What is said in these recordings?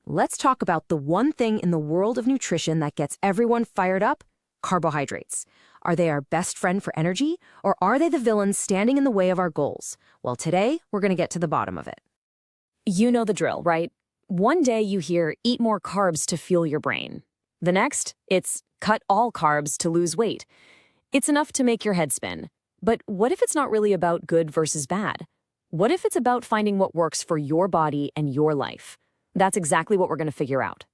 let's talk about the one thing in the world of nutrition that gets everyone fired up: carbohydrates. Are they our best friend for energy, or are they the villains standing in the way of our goals? Well, today, we're going to get to the bottom of it. You know the drill, right? One day you hear, eat more carbs to fuel your brain. The next, it's cut all carbs to lose weight. It's enough to make your head spin. But what if it's not really about good versus bad? What if it's about finding what works for your body and your life? That's exactly what we're going to figure out.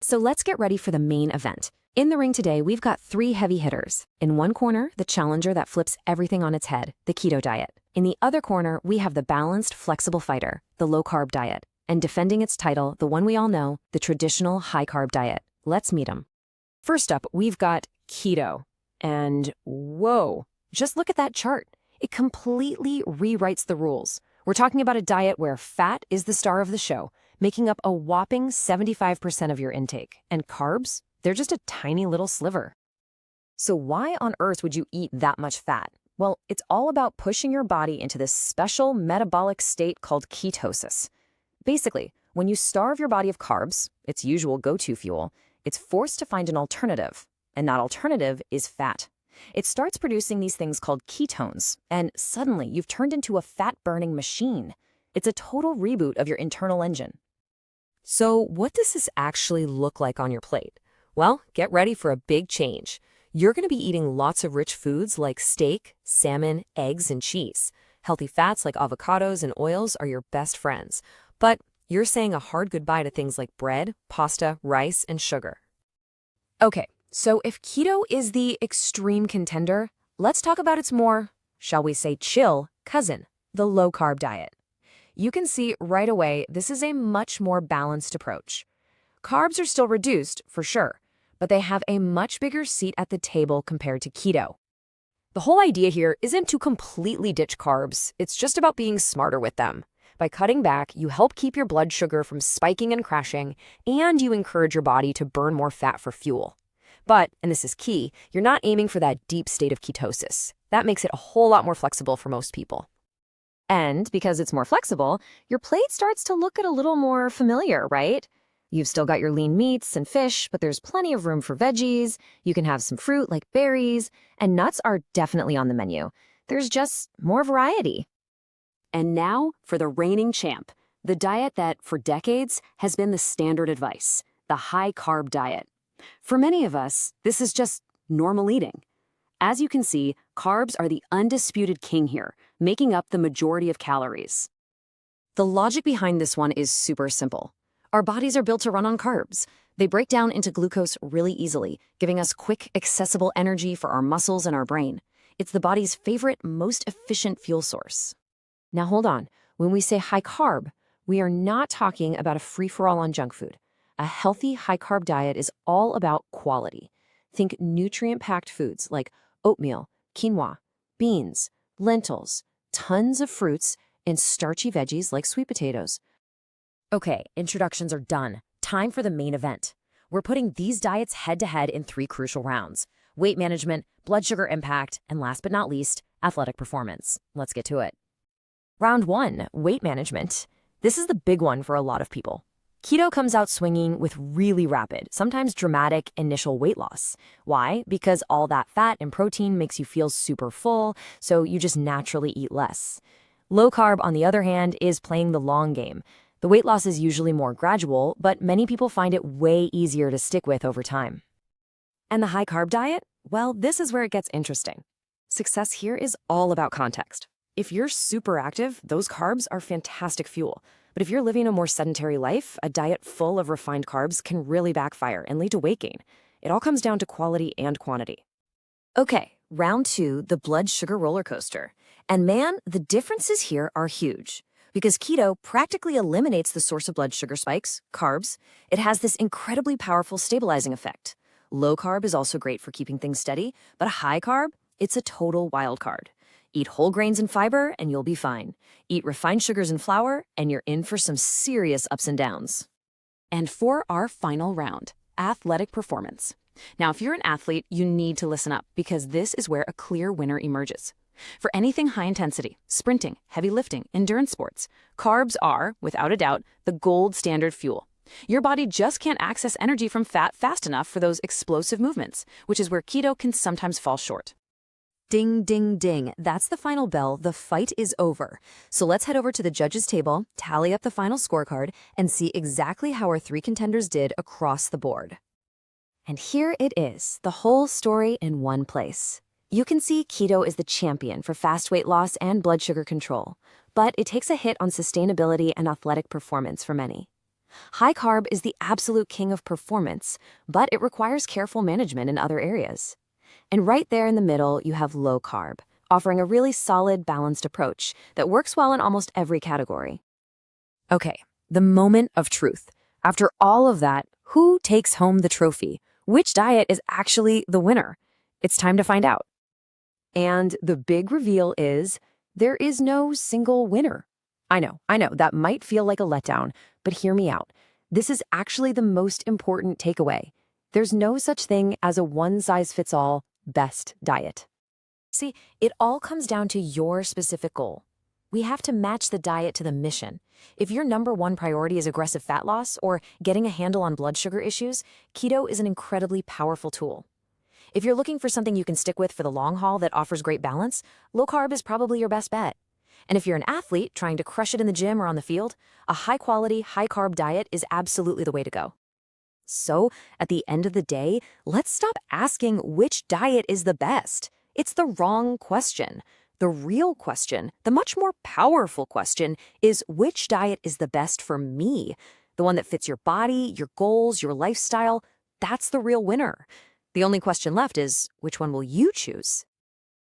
So let's get ready for the main event. In the ring today, we've got three heavy hitters. In one corner, the challenger that flips everything on its head, the keto diet. In the other corner, we have the balanced, flexible fighter, the low-carb diet. And defending its title, the one we all know, the traditional high-carb diet. Let's meet them. First up, we've got keto. And whoa, just look at that chart. It completely rewrites the rules. We're talking about a diet where fat is the star of the show, making up a whopping 75% of your intake. And carbs? They're just a tiny little sliver. So why on earth would you eat that much fat? Well, it's all about pushing your body into this special metabolic state called ketosis. Basically, when you starve your body of carbs, its usual go-to fuel, it's forced to find an alternative. And that alternative is fat. It starts producing these things called ketones, and suddenly you've turned into a fat-burning machine. It's a total reboot of your internal engine. So what does this actually look like on your plate? Well, get ready for a big change. You're going to be eating lots of rich foods like steak, salmon, eggs, and cheese. Healthy fats like avocados and oils are your best friends. But you're saying a hard goodbye to things like bread, pasta, rice, and sugar. Okay, so if keto is the extreme contender, let's talk about its more, shall we say, chill cousin, the low-carb diet. You can see right away this is a much more balanced approach. Carbs are still reduced, for sure, but they have a much bigger seat at the table compared to keto. The whole idea here isn't to completely ditch carbs, it's just about being smarter with them. By cutting back, you help keep your blood sugar from spiking and crashing, and you encourage your body to burn more fat for fuel. But, and this is key, you're not aiming for that deep state of ketosis. That makes it a whole lot more flexible for most people. And because it's more flexible, your plate starts to look a little more familiar, right? You've still got your lean meats and fish, but there's plenty of room for veggies. You can have some fruit like berries, and nuts are definitely on the menu. There's just more variety. And now for the reigning champ, the diet that, for decades, has been the standard advice, the high-carb diet. For many of us, this is just normal eating. As you can see, carbs are the undisputed king here, making up the majority of calories. The logic behind this one is super simple. Our bodies are built to run on carbs. They break down into glucose really easily, giving us quick, accessible energy for our muscles and our brain. It's the body's favorite, most efficient fuel source. Now hold on. When we say high carb, we are not talking about a free-for-all on junk food. A healthy high-carb diet is all about quality. Think nutrient-packed foods like oatmeal, quinoa, beans, lentils, tons of fruits, and starchy veggies like sweet potatoes. Okay, introductions are done. Time for the main event. We're putting these diets head-to-head in 3 crucial rounds: weight management, blood sugar impact, and last but not least, athletic performance. Let's get to it. Round 1, weight management. This is the big one for a lot of people. Keto comes out swinging with really rapid, sometimes dramatic initial weight loss. Why? Because all that fat and protein makes you feel super full, so you just naturally eat less. Low carb, on the other hand, is playing the long game. The weight loss is usually more gradual, but many people find it way easier to stick with over time. And the high-carb diet? Well, this is where it gets interesting. Success here is all about context. If you're super active, those carbs are fantastic fuel. But if you're living a more sedentary life, a diet full of refined carbs can really backfire and lead to weight gain. It all comes down to quality and quantity. Okay, round 2, the blood sugar roller coaster. And man, the differences here are huge. Because keto practically eliminates the source of blood sugar spikes, carbs. It has this incredibly powerful stabilizing effect. Low carb is also great for keeping things steady, but high carb, it's a total wild card. Eat whole grains and fiber, and you'll be fine. Eat refined sugars and flour, and you're in for some serious ups and downs. And for our final round, athletic performance. Now, if you're an athlete, you need to listen up, because this is where a clear winner emerges. For anything high intensity, sprinting, heavy lifting, endurance sports, carbs are, without a doubt, the gold standard fuel. Your body just can't access energy from fat fast enough for those explosive movements, which is where keto can sometimes fall short. Ding, ding, ding. That's the final bell. The fight is over. So let's head over to the judges' table, tally up the final scorecard, and see exactly how our 3 contenders did across the board. And here it is, the whole story in one place. You can see keto is the champion for fast weight loss and blood sugar control, but it takes a hit on sustainability and athletic performance for many. High carb is the absolute king of performance, but it requires careful management in other areas. And right there in the middle, you have low carb, offering a really solid, balanced approach that works well in almost every category. Okay, the moment of truth. After all of that, who takes home the trophy? Which diet is actually the winner? It's time to find out. And the big reveal is there is no single winner. I know, that might feel like a letdown, but hear me out. This is actually the most important takeaway. There's no such thing as a one-size-fits-all best diet. See, it all comes down to your specific goal. We have to match the diet to the mission. If your number one priority is aggressive fat loss or getting a handle on blood sugar issues, keto is an incredibly powerful tool. If you're looking for something you can stick with for the long haul that offers great balance, low carb is probably your best bet. And if you're an athlete trying to crush it in the gym or on the field, a high-quality, high-carb diet is absolutely the way to go. So, at the end of the day, let's stop asking which diet is the best. It's the wrong question. The real question, the much more powerful question, is which diet is the best for me? The one that fits your body, your goals, your lifestyle. That's the real winner. The only question left is, which one will you choose?